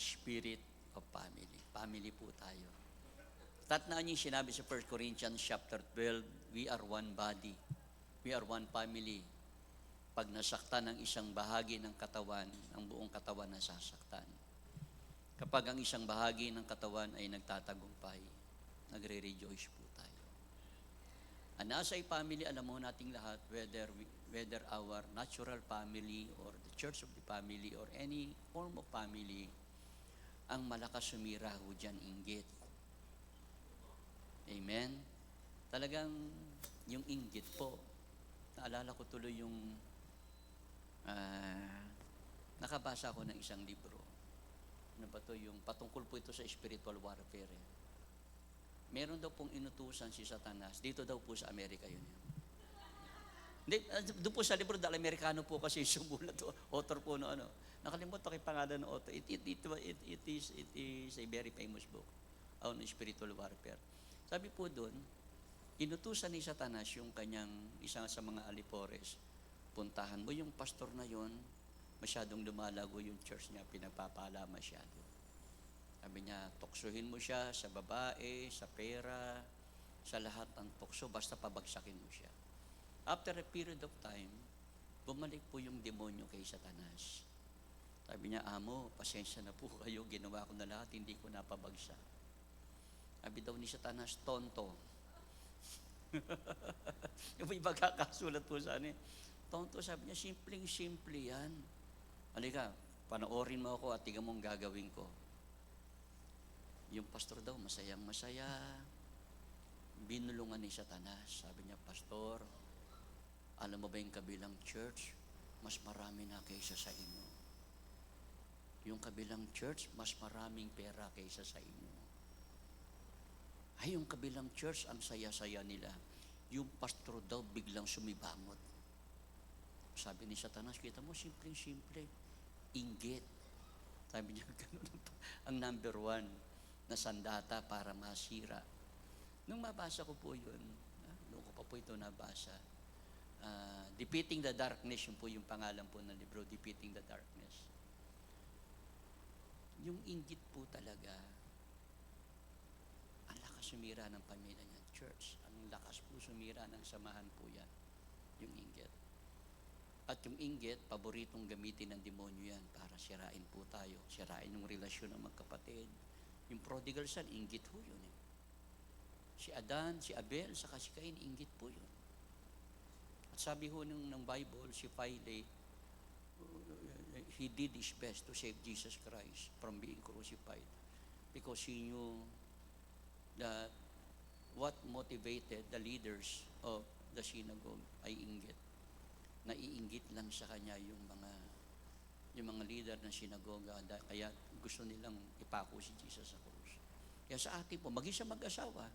spirit of family. Family po tayo. Tatnaan niyo yung sinabi sa 1 Corinthians chapter 12, we are one body. We are one family. Pag nasaktan ang isang bahagi ng katawan, ang buong katawan nasasaktan. Kapag ang isang bahagi ng katawan ay nagtatagumpay, nagre-rejoice po tayo. And as a family, alam mo nating lahat, whether our natural family or the church of the family or any form of family, ang malakas sumira ho dyan, inggit. Amen? Talagang yung inggit po. Naalala ko tuloy yung nakabasa ko ng isang libro. Ano ba to? Yung patungkol po ito sa spiritual warfare. Meron daw pong inutusan si Satanas. Dito daw po sa Amerika yun. Hindi, doon po sa libro, dahil Amerikano po kasi sumulat, author po no ano. Nakalimutan ko yung pangalan ng author. It is a very famous book on spiritual warfare. Sabi po doon, inutusan ni Satanas yung kanyang isang sa mga alipores. Puntahan mo yung pastor na yon, masyadong lumalago yung church niya, pinagpapala masyado. Sabi niya, tuksuhin mo siya sa babae, sa pera, sa lahat ng tukso, basta pabagsakin mo siya. After a period of time, bumalik po yung demonyo kay Satanas. Sabi niya, amo, pasensya na po kayo, ginawa ko na lahat, hindi ko napabagsak. Sabi daw ni Satanas, tonto. Yung iba kakasulat po sa akin, tonto, sabi niya, simpleng-simple yan. Halika, panoorin mo ako at tingnan mo ang gagawin ko. Yung pastor daw, masayang-masaya. Binulungan ni Satanas. Sabi niya, pastor, alam mo ba yung kabilang church, mas marami na kaysa sa inyo. Yung kabilang church, mas maraming pera kaysa sa inyo. Ay, yung kabilang church, ang saya-saya nila. Yung pastor daw, biglang sumibangot. Sabi ni Satanas, kita mo, simple-simple. Inggit. Sabi niya, ganun ang number one na sandata para masira. Nung mabasa ko po yun, noon ko pa po ito nabasa, Defeating the Darkness, yun po yung pangalan po ng libro, Defeating the Darkness. Yung inggit po talaga, ang lakas sumira ng pamilya niya, church. Ang lakas po sumira ng samahan po yan, yung inggit. At yung inggit, paboritong gamitin ng demonyo yan para sirain po tayo, sirain yung relasyon ng magkapatid. Yung prodigal son, inggit po yun. Si Adan, si Abel, saka si Cain, inggit po yun. At sabi ho ng Bible, si Pilate, he did his best to save Jesus Christ from being crucified because he knew that what motivated the leaders of the synagogue ay inggit. Naiinggit lang sa kanya yung mga leader ng sinagoga, kaya gusto nilang ipako si Jesus sa krus. Kaya sa atin po, mag-isa mag-asawa,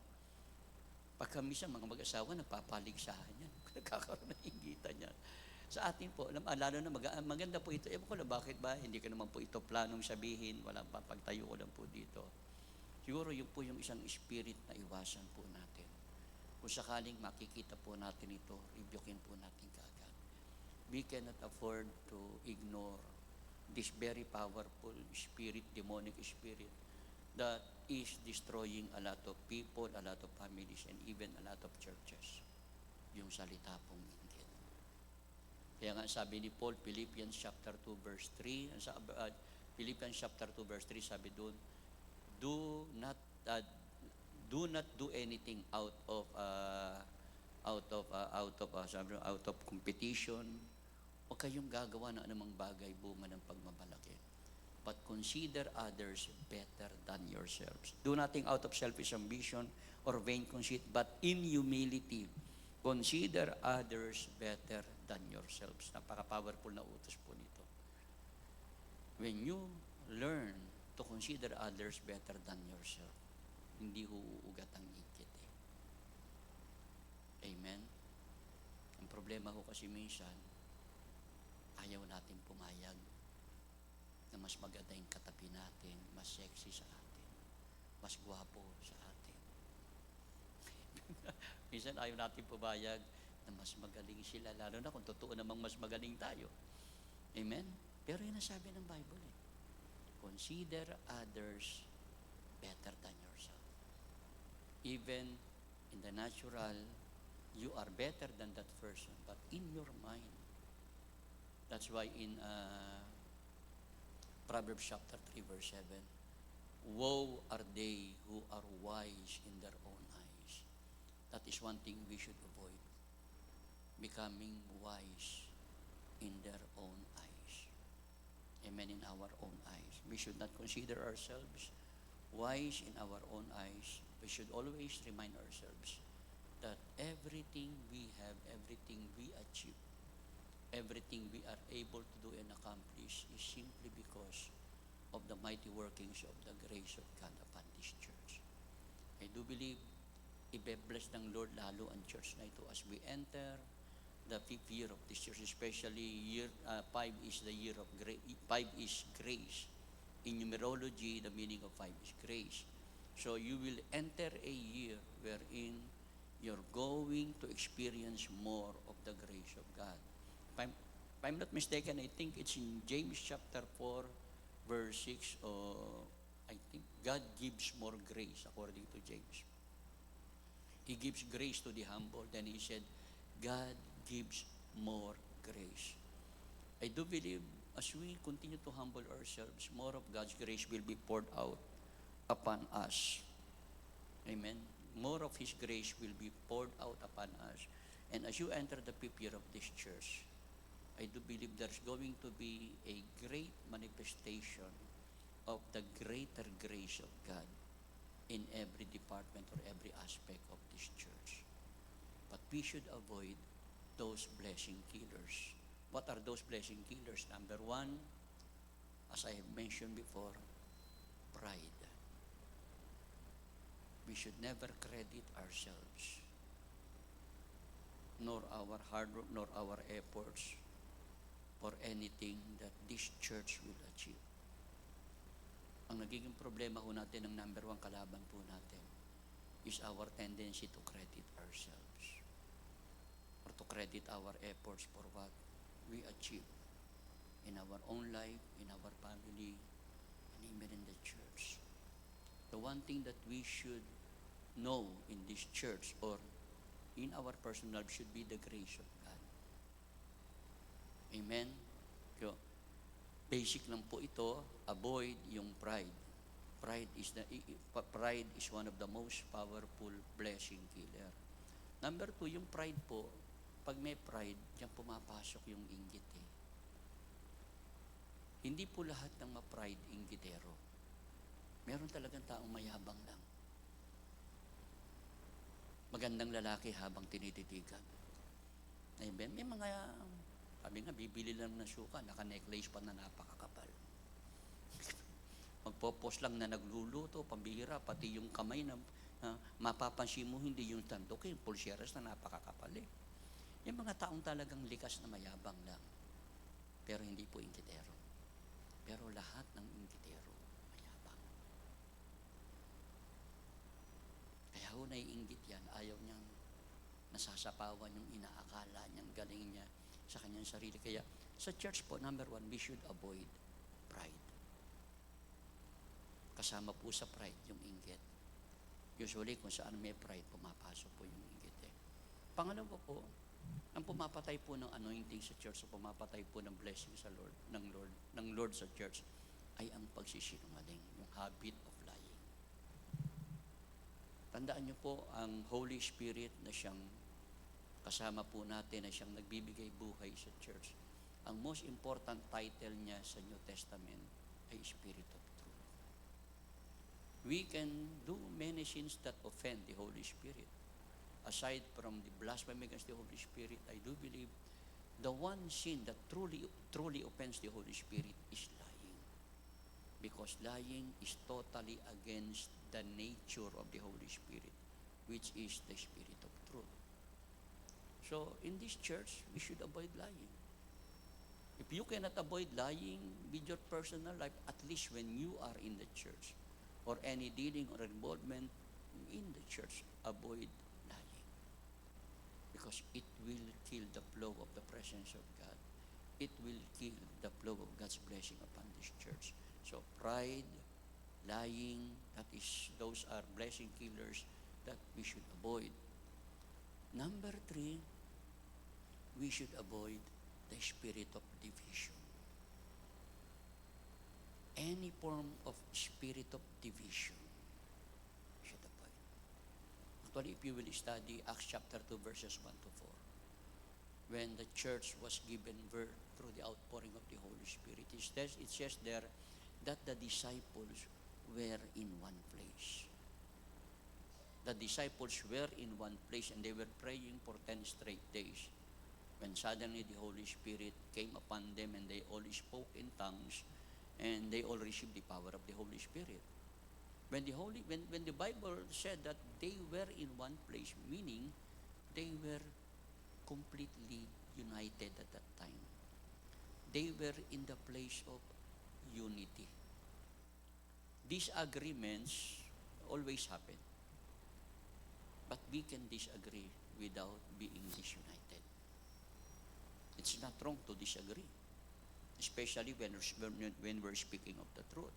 pagka minsan mga mag-asawa, nagpapaligsahan yan. Nagkakaroon ng inggitan yan. Sa atin po, lalo na maganda po ito. Ewan ko lang, bakit ba? Hindi ko naman po ito planong sabihin. Walang papagtayo ko lang po dito. Siguro yun po yung isang spirit na iwasan po natin. Kung sakaling makikita po natin ito, rebukein po natin kaagad. We cannot afford to ignore this very powerful spirit, demonic spirit, that is destroying a lot of people, a lot of families, and even a lot of churches. Yung salita pong inggit. Kaya nga sabi ni Paul, Philippians chapter 2 verse 3, Philippians chapter 2 verse 3, sabi doon, do not do anything out of competition. Huwag kayong gagawa ng anumang bagay bunga ng pagmamalaki. But consider others better than yourselves. Do nothing out of selfish ambition or vain conceit, but in humility, consider others better than yourselves. Napaka-powerful na utos po nito. When you learn to consider others better than yourself, hindi uuugat ang inggit. Amen? Ang problema ko kasi minsan, ayaw natin pumayag na mas maganda yung katabi natin, mas sexy sa atin, mas gwapo sa atin. Minsan ayaw natin pumayag na mas magaling sila, lalo na kung totoo namang mas magaling tayo. Amen? Pero yun ang sabi ng Bible. consider others better than yourself. Even in the natural, you are better than that person, but in your mind. That's why in Proverbs chapter 3, verse 7, woe are they who are wise in their own eyes. That is one thing we should avoid, becoming wise in their own eyes. Amen, in our own eyes. We should not consider ourselves wise in our own eyes. We should always remind ourselves that everything we have, everything we achieve, everything we are able to do and accomplish is simply because of the mighty workings of the grace of God upon this church. I do believe i-bless ng Lord lalo ang church na ito as we enter the 5th year of this church, especially year 5 is the year of grace. 5 is grace. In numerology, the meaning of 5 is grace. So you will enter a year wherein you're going to experience more of the grace of God. If I'm not mistaken, I think it's in James chapter 4, verse 6, or I think God gives more grace according to James. He gives grace to the humble. Then he said, God gives more grace. I do believe as we continue to humble ourselves, more of God's grace will be poured out upon us. Amen. More of His grace will be poured out upon us. And as you enter the 5th year of this church, I do believe there's going to be a great manifestation of the greater grace of God in every department or every aspect of this church. But we should avoid those blessing killers. What are those blessing killers? Number one, as I have mentioned before, pride. We should never credit ourselves, nor our hard work, nor our efforts for anything that this church will achieve. Ang nagiging problema ho natin, ang number one kalaban po natin, is our tendency to credit ourselves or to credit our efforts for what we achieve in our own life, in our family, and even in the church. The one thing that we should know in this church or in our personal life should be the grace of God. Amen? So, basic lang po ito, avoid yung pride. Pride is one of the most powerful blessing killer. Number two, yung pride po, pag may pride, diyan pumapasok yung inggit eh. Hindi po lahat ng ma-pride inggitero. Meron talagang taong mayabang lang. Magandang lalaki habang tinititigan. Amen? May mga, sabi nga, bibili lang ng suka, naka-necklace pa na napakakapal. Magpo-post lang na nagluluto, pambihira, pati yung kamay na mapapansin mo, hindi yung tandok, yung pulseras na napakakapal eh. Yung mga taong talagang likas na mayabang lang, pero hindi po inggitero. Pero lahat ng inggitero, mayabang. Kaya ho naiinggit yan, ayaw niyang nasasapawan yung inaakala niyang galing niya sa kanyang sarili. Kaya sa church po, number one, we should avoid pride. Kasama po sa pride yung inggit. Usually, kung saan may pride, pumapasok po yung inggit eh. Pangalawa po, ang pumapatay po ng anointing sa church, o pumapatay po ng blessing sa Lord, ng Lord sa church, ay ang pagsisinungaling, yung habit of lying. Tandaan niyo po, ang Holy Spirit na siyang kasama po natin, na siyang nagbibigay buhay sa church. Ang most important title niya sa New Testament ay Spirit of Truth. We can do many sins that offend the Holy Spirit. Aside from the blasphemy against the Holy Spirit, I do believe the one sin that truly offends the Holy Spirit is lying. Because lying is totally against the nature of the Holy Spirit, which is the Spirit of Truth. So, in this church, we should avoid lying. If you cannot avoid lying with your personal life, at least when you are in the church, or any dealing or involvement in the church, avoid lying. Because it will kill the flow of the presence of God. It will kill the flow of God's blessing upon this church. So pride, lying, those are blessing killers that we should avoid. Number 3, we should avoid the spirit of division. Any form of spirit of division should avoid. Actually, if you will study Acts chapter 2, verses 1 to 4, when the church was given birth through the outpouring of the Holy Spirit, it says there that the disciples were in one place. The disciples were in one place and they were praying for 10 straight days. When suddenly the Holy Spirit came upon them and they all spoke in tongues and they all received the power of the Holy Spirit. When the Bible said that they were in one place, meaning they were completely united at that time. They were in the place of unity. Disagreements always happen, but we can disagree without being disunited. It's not wrong to disagree, especially when we're speaking of the truth.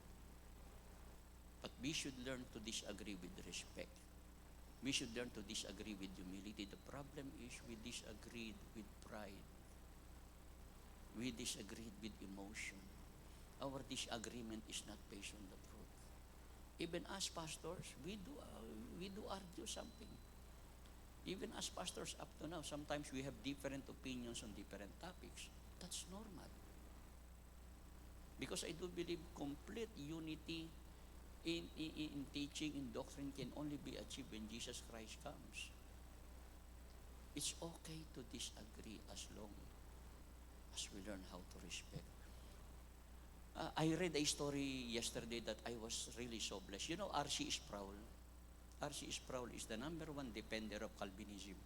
But we should learn to disagree with respect. We should learn to disagree with humility. The problem is we disagreed with pride. We disagreed with emotion. Our disagreement is not based on the truth. Even as pastors, we do argue something. Even as pastors up to now, sometimes we have different opinions on different topics. That's normal. Because I do believe complete unity in teaching, in doctrine can only be achieved when Jesus Christ comes. It's okay to disagree as long as we learn how to respect. I read a story yesterday that I was really so blessed. You know R.C. Sproul? R.C. Sproul is the number 1 defender of Calvinism.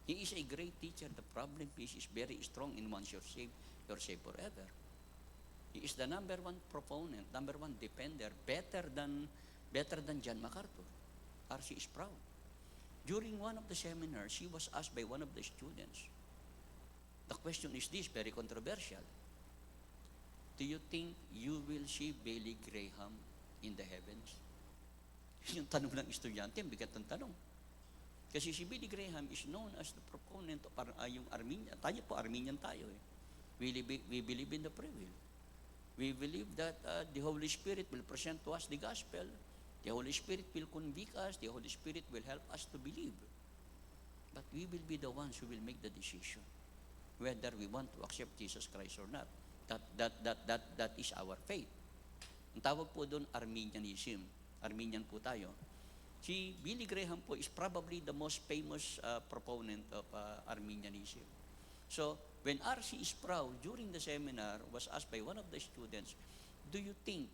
He is a great teacher. The problem is he's very strong in once you're saved forever. He is the number 1 proponent, number 1 defender, better than John MacArthur, R.C. Sproul. During one of the seminars, he was asked by one of the students. The question is this, very controversial. Do you think you will see Billy Graham in the heavens? Yung tanong ng estudyante, bigat ng tanong. Kasi si Billy Graham is known as the proponent of yung Arminian. Arminian tayo eh. We believe in the free will. We believe that the Holy Spirit will present to us the gospel. The Holy Spirit will convict us. The Holy Spirit will help us to believe. But we will be the ones who will make the decision whether we want to accept Jesus Christ or not. That is our faith. Ang tawag po doon, Arminianism. Arminian po tayo. Si Billy Graham po is probably the most famous proponent of Arminianism. So, when R.C. Sproul, during the seminar, was asked by one of the students, do you think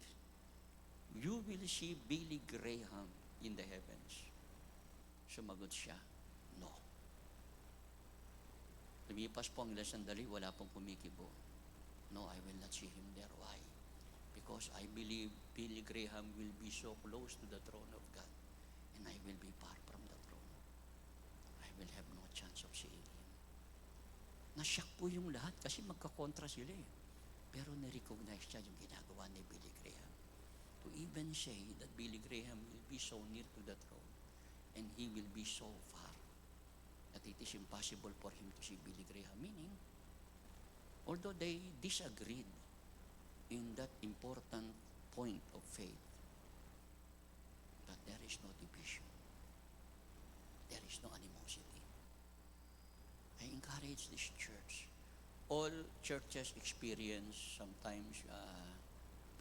you will see Billy Graham in the heavens? Sumagot siya, no. Lumipas po ang ilang sandali, wala pong kumikibo. No, I will not see him there. Why? Because I believe Billy Graham will be so close to the throne of God and I will be far from the throne. I will have no chance of seeing him. Nasyak po yung lahat kasi magkakontra sila eh. Pero na-recognize siya yung ginagawa ni Billy Graham. To even say that Billy Graham will be so near to the throne and he will be so far that it is impossible for him to see Billy Graham. Meaning, although they disagreed in that important point of faith, but there is no division. There is no animosity. I encourage this church. All churches experience sometimes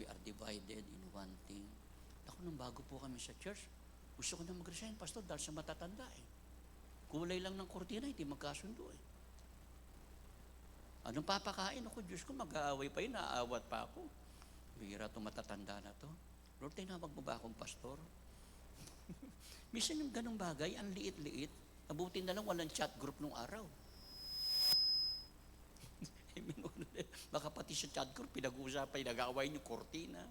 we are divided in one thing. Ako, nung bago po kami sa church, gusto ko na mag-resign, pastor, dahil sa matatanda eh. Kulay lang ng kortina, hindi magkasundo eh. Anong papakain ako? Diyos ko, mag-aaway pa yun, naaawat pa ako. Bihira itong matatanda na to. Lord, tinawag mo ba akong pastor? Minsan yung ganong bagay, ang liit-liit, mabuti na lang walang chat group nung araw. Baka pati sa chat group, pinag-uusapan, nag-aaway yung kortina.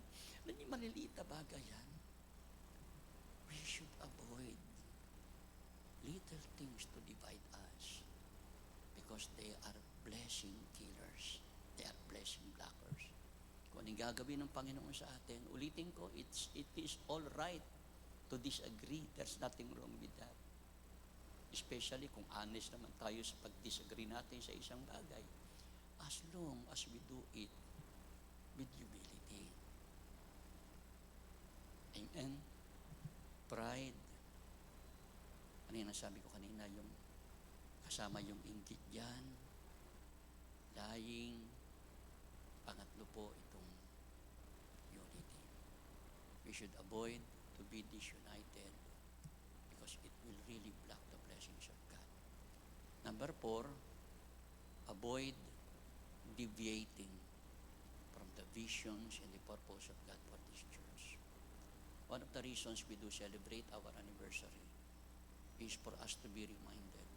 Alam niyo, maliliit na bagay yan. We should avoid little things to divide us because they are blessing killers. They are blessing blockers. kung anong gagawin ng Panginoon sa atin. Ulitin ko, it is all right to disagree. There's nothing wrong with that. Especially kung honest naman tayo sa pag-disagree natin sa isang bagay. As long as we do it with humility. Amen? Pride. Ano yung nasabi ko kanina, yung kasama yung inggit dyan, lying, pangatlo po itong unity. We should avoid to be disunited because it will really block the blessings of God. Number 4, avoid deviating from the visions and the purpose of God for this church. One of the reasons we do celebrate our anniversary is for us to be reminded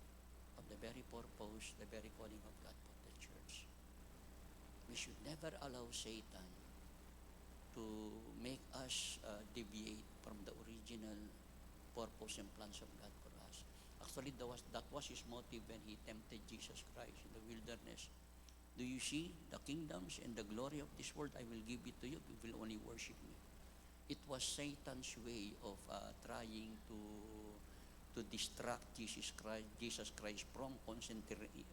of the very purpose, the very calling of God for the church. We should never allow Satan to make us deviate from the original purpose and plans of God for us. Actually, that was his motive when he tempted Jesus Christ in the wilderness. Do you see the kingdoms and the glory of this world? I will give it to you if you will only worship me. It was Satan's way of trying to distract Jesus Christ from concentrating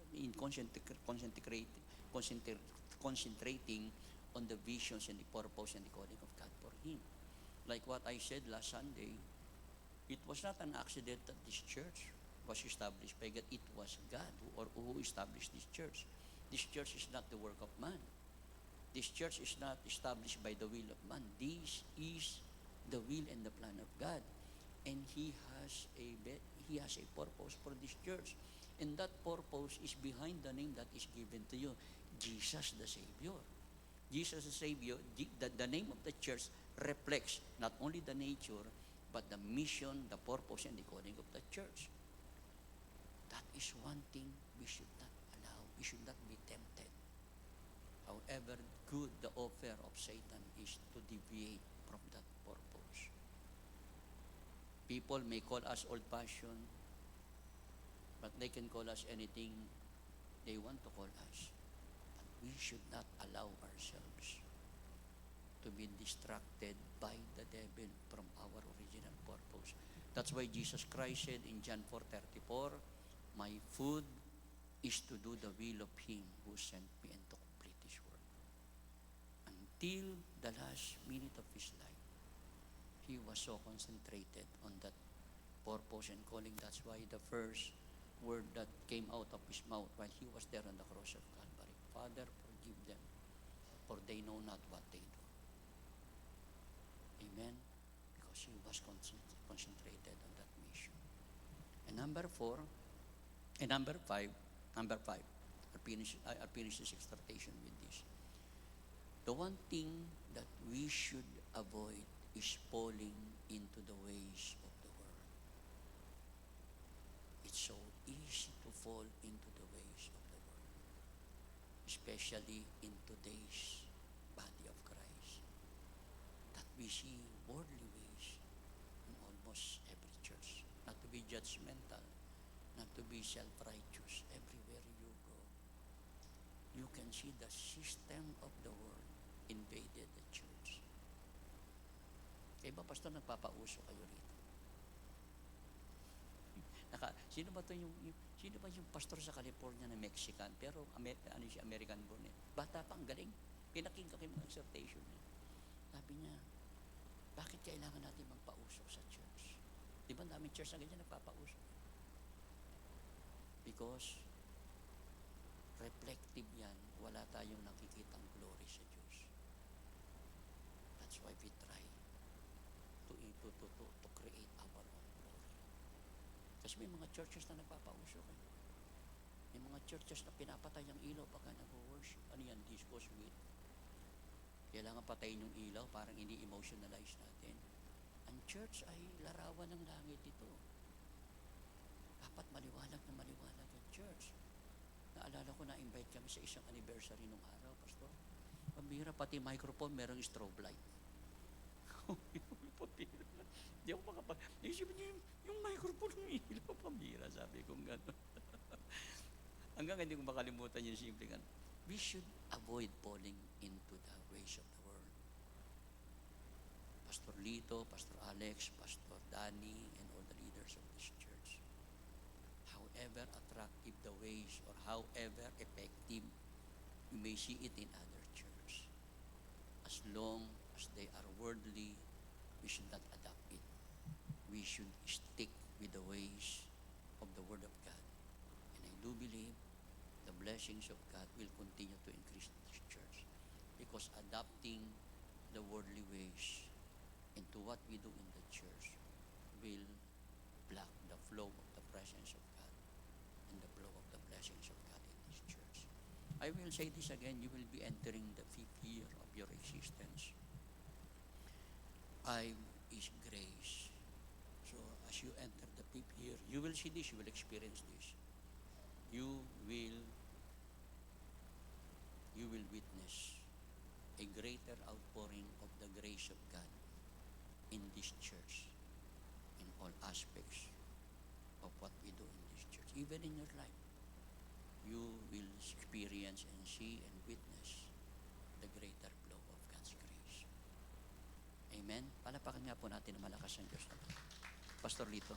on the visions and the purpose and the calling of God for him. Like what I said last Sunday, it was not an accident that this church was established by God. It was God who established this church. This church is not the work of man. This church is not established by the will of man. This is the will and the plan of God. And He has a purpose for this church. And that purpose is behind the name that is given to you, Jesus the Savior. Jesus the Savior, the name of the church reflects not only the nature, but the mission, the purpose, and the calling of the church. That is one thing we should not allow. We should not be tempted. However good the offer of Satan is to deviate from that purpose. People may call us old-fashioned, but they can call us anything they want to call us. But we should not allow ourselves to be distracted by the devil from our original purpose. That's why Jesus Christ said in John 4:34, my food is to do the will of Him who sent me and to complete His work. Until the last minute of His life, He was so concentrated on that purpose and calling. That's why the first word that came out of His mouth while He was there on the cross of Calvary, Father, forgive them, for they know not what they do. Amen? Because He was concentrated on that mission. And number 5, I'll finish this exhortation with this. The one thing that we should avoid is falling into the ways of the world. It's so easy to fall into the ways of the world, especially in today's body of Christ, that we see worldly ways in almost every church. Not to be judgmental, not to be self-righteous. Everywhere you go, you can see the system of the world invaded the church. Kaya ba, Pastor, nagpapauso kayo rito? Sino ba yung pastor sa California na Mexican, pero American born eh? Bata pa, ang galing. Pinakinggan ko yung mga exhortation niya. Sabi niya, bakit kailangan natin magpauso sa church? Di ba daming church na ganyan nagpapauso? Because reflective yan, wala tayong nakikitang glory sa Diyos. That's why we try to create our own glory. Kasi may mga churches na nagpapauso kayo. May mga churches na pinapatay ang ilaw pagka nag-worship. Ano yan? Disco sweet. Kailangan patayin yung ilaw, parang ini-emotionalize natin. Ang church ay larawan ng langit ito. Dapat maliwanag na maliwanag ang church. Naalala ko, na-invite kami sa isang anniversary nung araw, Pastor. Pambira, pati microphone, merong strobe light. Hindi ako isipin niyo yung microphone ng ilaw, pambira, sabi kong gano'n. Hanggang hindi ko makalimutan yung simple gano'n. We should avoid falling into the ways of the world. Pastor Lito, Pastor Alex, Pastor Danny, and all the leaders of this church. However attractive the ways or however effective you may see it in other churches, as long as they are worldly, we should not adopt it. We should stick with the ways of the Word of God. And I do believe the blessings of God will continue to increase in this church, because adopting the worldly ways into what we do in the church will block the flow of the presence of God and the flow of the blessings of God in this church. I will say this again, you will be entering the 5th year of your existence. 5 is grace. So as you enter the 5th year, you will see this, you will experience this. You will witness a greater outpouring of the grace of God in this church, in all aspects of what we do in this church. Even in your life, you will experience and see and witness the greater flow of God's grace. Amen? Palapakan nga po natin na malakas ang Diyos. Pastor Lito.